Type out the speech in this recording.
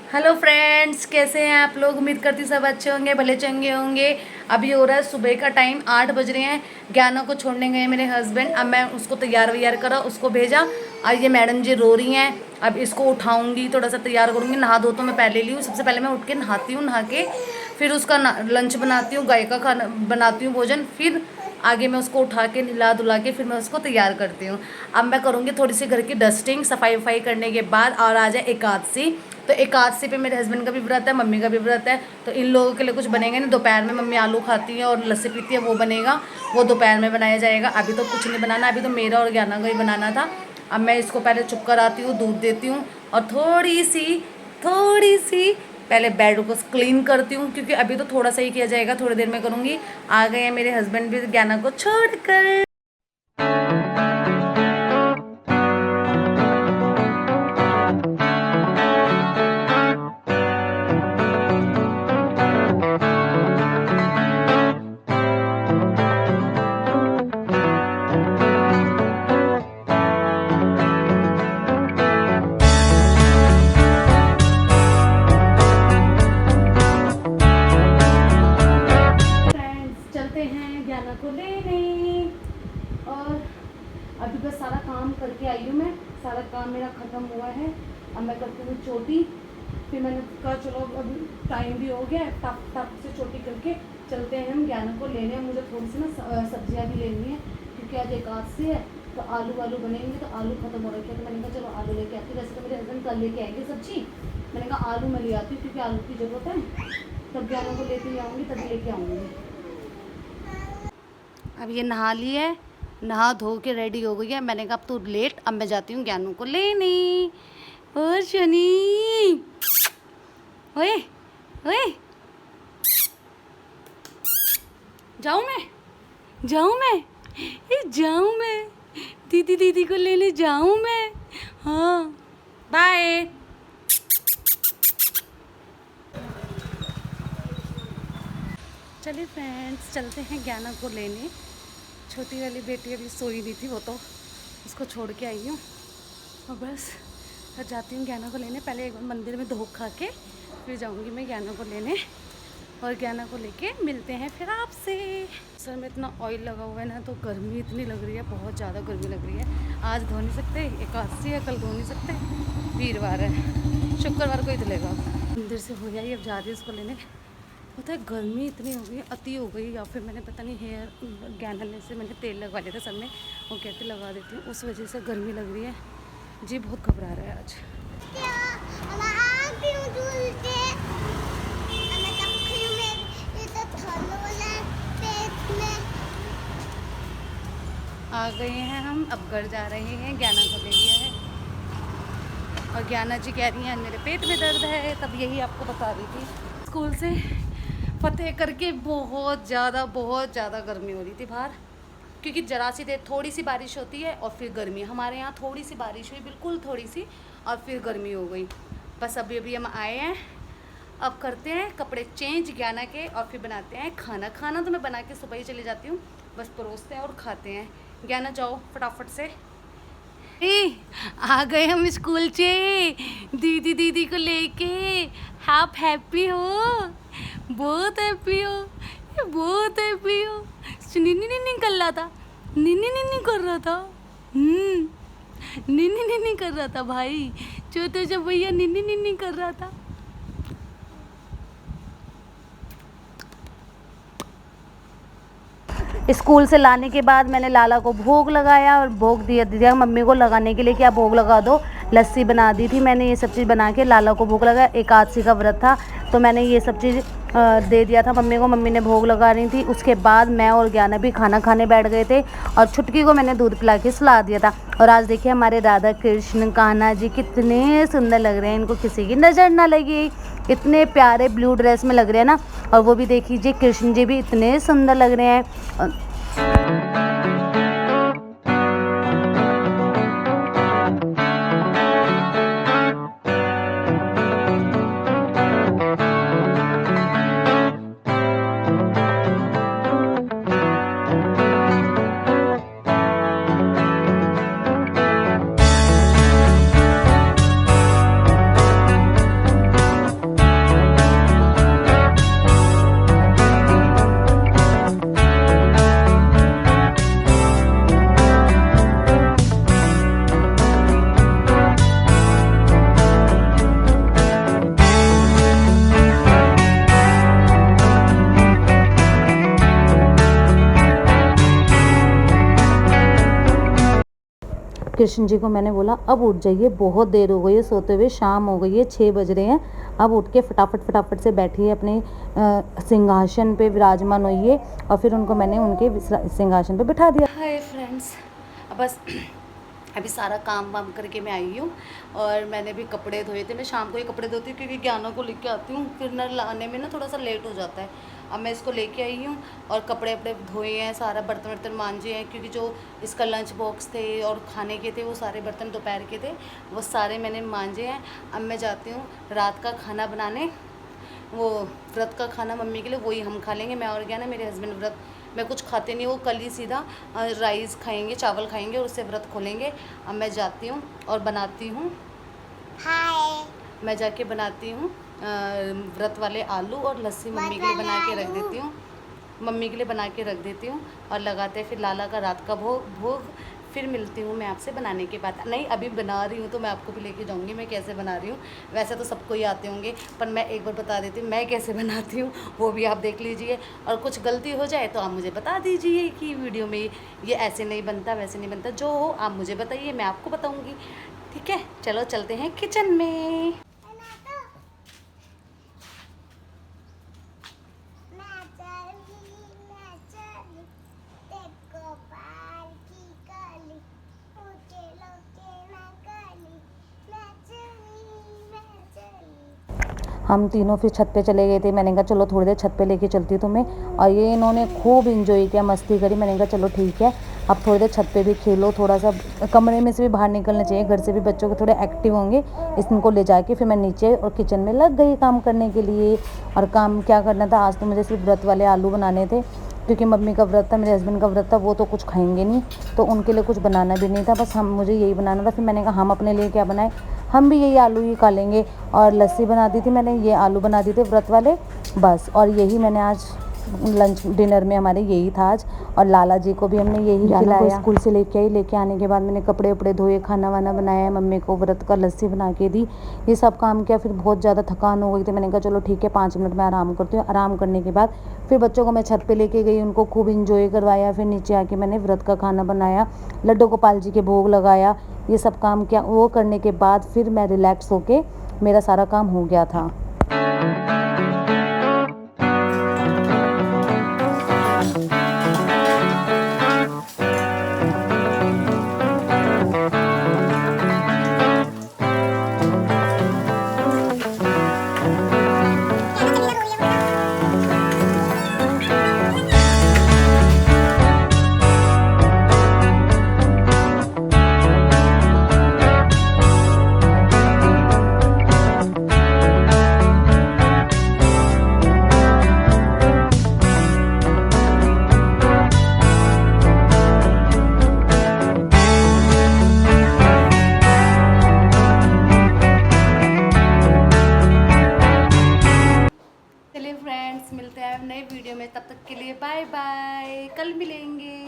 Hello friends, कैसे हैं आप लोग। उम्मीद करती सब अच्छे होंगे, भले चंगे होंगे। अभी हो रहा है सुबह का टाइम, 8 बज रहे हैं। ज्ञाना को छोड़ने गए मेरे हस्बैंड। अब मैं उसको तैयार वैयार करा, उसको भेजा। और ये मैडम जी रो रही हैं। अब इसको उठाऊंगी, थोड़ा सा तैयार करूंगी। नहा धो तो मैं पहले ली हूँ। सबसे पहले मैं उठ के नहाती हूँ, नहा के फिर उसका लंच बनाती हूँ, गाय का खाना बनाती हूँ, भोजन। फिर आगे मैं उसको उठा के नहला धुला के फिर मैं उसको तैयार करती हूँ। अब मैं करूँगी थोड़ी सी घर की डस्टिंग, सफाई वफाई करने के बाद। और आ जाए एकादशी, तो एकादशी पे मेरे हस्बैंड का भी व्रत है, मम्मी का भी व्रत है। तो इन लोगों के लिए कुछ बनेगा नहीं। दोपहर में मम्मी आलू खाती है और लस्सी पीती है, वो बनेगा, वो दोपहर में बनाया जाएगा। अभी तो कुछ नहीं बनाना, अभी तो मेरा और ज्ञाना का ही बनाना था। अब मैं इसको पहले चुप कराती हूँ, दूध देती हूँ और थोड़ी सी पहले बेड को क्लीन करती हूँ, क्योंकि अभी तो थोड़ा सा ही किया जाएगा, थोड़ी देर में करूँगी। आ गए हैं मेरे हस्बैंड भी ज्ञाना को छोड़कर। फ्रेंड्स, चलते हैं ज्ञाना को लेने। और अभी बस सारा काम करके आई हूँ मैं। सारा काम मेरा ख़त्म हुआ है। अब मैं करती हूँ चोटी। फिर मैंने कहा चलो अभी टाइम भी हो गया है, टप टप से चोटी करके चलते हैं हम ज्ञाना को लेने। मुझे थोड़ी सी ना सब्जियाँ भी लेनी है, क्योंकि आज एकादशी है। तो आलू वालू बनेंगे, तो आलू ख़त्म हो रखे हैं। तो मैंने कहा चलो आलू लेके आती हूँ। वैसे तो मेरे हस्बैंड कल लेके आएंगे सब्जी। मैंने कहा आलू मैं ले आती हूँ, क्योंकि आलू की ज़रूरत है। तब ज्ञाना को लेके आऊँगी, तभी लेके आऊँगी। अब ये नहा ली है, नहा धो के रेडी हो गई है। मैंने कहा अब तू लेट, अब मैं जाती हूँ ज्ञानू को लेने। और शनी, ओए ओए, जाऊँ मैं दीदी दीदी को लेने जाऊँ मैं। हाँ, बाय। चलिए फ्रेंड्स, चलते हैं ज्ञाना को लेने। छोटी वाली बेटी अभी सोई नहीं थी, वो तो उसको छोड़ के आई हूँ। और बस अब जाती हूँ ज्ञाना को लेने। पहले एक बार मंदिर में धोख खा के फिर जाऊँगी मैं ज्ञाना को लेने। और ज्ञाना को लेके मिलते हैं फिर आपसे। सर में इतना ऑयल लगा हुआ है ना, तो गर्मी इतनी लग रही है, बहुत ज़्यादा गर्मी लग रही है। आज धो नहीं सकते, एकादशी है, कल धो नहीं सकते, वीरवार है, शुक्रवार को ही धुलेगा। मंदिर से हो जाइए, अब जा रही है उसको लेने। पता है गर्मी इतनी हो गई, अति हो गई, या फिर मैंने पता नहीं हेयर ज्ञाना से मैंने तेल लगवा लिया था सर में, वो कहते लगा देती हूँ, उस वजह से गर्मी लग रही है जी। बहुत घबरा रहा है आज। आ गए हैं हम, अब घर जा रहे हैं। ज्ञाना को ले लिया है और ज्ञाना जी कह रही हैं मेरे पेट में दर्द है, तब यही आपको बता रही थी। स्कूल से फतेह करके बहुत ज़्यादा गर्मी हो रही थी बाहर, क्योंकि ज़रा सी देर थोड़ी सी बारिश होती है और फिर गर्मी। हमारे यहाँ थोड़ी सी बारिश हुई, बिल्कुल थोड़ी सी, और फिर गर्मी हो गई। बस अभी अभी हम आए हैं। अब करते हैं कपड़े चेंज ज्ञाना के, और फिर बनाते हैं खाना। खाना तो मैं बना के सुबह ही चली जाती हूँ, बस परोसते हैं और खाते हैं। ज्ञाना जाओ फटाफट से। आ गए हम स्कूल से दीदी दीदी को लेके। आप हैप्पी हो? बहुत हैप्पी हो, बहुत हैप्पी हो। निन्नी निन्नी कर रहा था, निन्नी निन्नी कर रहा था, निन्नी निन्नी कर रहा था भाई। छोटे से भैया निन्नी निन्नी कर रहा था। स्कूल से लाने के बाद मैंने लाला को भोग लगाया और भोग दिया मम्मी को लगाने के लिए कि आप भोग लगा दो। लस्सी बना दी थी मैंने, ये सब चीज़ बना के लाला को भोग लगाया। एकादशी का व्रत था, तो मैंने ये सब चीज़ दे दिया था मम्मी को। मम्मी ने भोग लगा रही थी। उसके बाद मैं और ज्ञाना भी खाना खाने बैठ गए थे, और छुटकी को मैंने दूध पिला के सुला दिया था। और आज देखिए हमारे राधा कृष्ण कान्हा जी कितने सुंदर लग रहे हैं, इनको किसी की नज़र ना लगी। इतने प्यारे ब्लू ड्रेस में लग रहे हैं ना। और वो भी देखिए कृष्ण जी भी इतने सुंदर लग रहे हैं। कृष्ण जी को मैंने बोला अब उठ जाइए, बहुत देर हो गई है सोते हुए, शाम हो गई है, 6 बज रहे हैं, अब उठ के फटाफट से बैठिए अपने सिंहासन पे विराजमान होइए। और फिर उनको मैंने उनके सिंहासन पे बिठा दिया। हाय फ्रेंड्स, बस अभी सारा काम वाम करके मैं आई हूँ और मैंने भी कपड़े धोए थे। मैं शाम को ही कपड़े धोती हूँ क्योंकि ज्ञानों को लेके आती हूँ, फिर न लाने में ना थोड़ा सा लेट हो जाता है। अब मैं इसको लेके आई हूँ और कपड़े वपड़े धोए हैं, सारा बर्तन वर्तन मांजे हैं, क्योंकि जो इसका लंच बॉक्स थे और खाने के थे वो सारे बर्तन दोपहर के थे, वो सारे मैंने मांजे हैं। अब मैं जाती हूँ रात का खाना बनाने, वो व्रत का खाना मम्मी के लिए, वही हम खा लेंगे, मैं और क्या ना मेरे हस्बैंड व्रत मैं कुछ खाते नहीं, वो कल ही सीधा राइस खाएंगे, चावल खाएंगे और उससे व्रत खोलेंगे। अब मैं जाती हूँ और बनाती हूँ, हाय, मैं जाके बनाती हूँ व्रत वाले आलू और लस्सी मम्मी के लिए बना के रख देती हूँ, मम्मी के लिए बना के रख देती हूँ और लगाते हैं फिर लाला का रात का भोग। फिर मिलती हूँ मैं आपसे बनाने के बाद। नहीं, अभी बना रही हूँ तो मैं आपको भी लेके जाऊँगी मैं कैसे बना रही हूँ। वैसे तो सबको ही आते होंगे, पर मैं एक बार बता देती हूँ मैं कैसे बनाती हूँ, वो भी आप देख लीजिए। और कुछ गलती हो जाए तो आप मुझे बता दीजिए कि वीडियो में ये ऐसे नहीं बनता, वैसे नहीं बनता, जो हो आप मुझे बताइए, मैं आपको बताऊँगी। ठीक है, चलो चलते हैं किचन में। हम तीनों फिर छत पे चले गए थे। मैंने कहा चलो थोड़ी देर छत पे लेके चलती हूँ तुम्हें, और ये इन्होंने खूब इंजॉय किया, मस्ती करी। मैंने कहा चलो ठीक है, अब थोड़ी देर छत पे भी खेलो, थोड़ा सा कमरे में से भी बाहर निकलना चाहिए, घर से भी बच्चों को थोड़े एक्टिव होंगे। इनको ले जाके फिर मैं नीचे और किचन में लग गई काम करने के लिए। और काम क्या करना था, आज तो मुझे सिर्फ व्रत वाले आलू बनाने थे, क्योंकि मम्मी का व्रत था, मेरे हस्बैंड का व्रत था, वो तो कुछ खाएंगे नहीं, तो उनके लिए कुछ बनाना भी नहीं था, बस मुझे यही बनाना था। फिर मैंने कहा हम अपने लिए क्या बनाए, हम भी यही आलू ही खा लेंगे। और लस्सी बना दी थी मैंने, ये आलू बना दिए थे व्रत वाले, बस। और यही मैंने आज लंच डिनर में हमारे यही था आज। और लाला जी को भी हमने यही खिलाया। स्कूल से लेके आने के बाद मैंने कपड़े वपड़े धोए, खाना वाना बनाया, मम्मी को व्रत का लस्सी बना के दी, ये सब काम किया। फिर बहुत ज़्यादा थकान हो गई थी, मैंने कहा चलो ठीक है 5 मिनट में आराम करती हूँ। आराम करने के बाद फिर बच्चों को मैं छत पे लेके गई, उनको खूब इंजॉय करवाया। फिर नीचे आके मैंने व्रत का खाना बनाया, लड्डू गोपाल जी के भोग लगाया, ये सब काम किया। वो करने के बाद फिर मैं रिलैक्स होके मेरा सारा काम हो गया था। चलिए फ्रेंड्स, मिलते हैं नए वीडियो में, तब तक के लिए बाय बाय, कल मिलेंगे।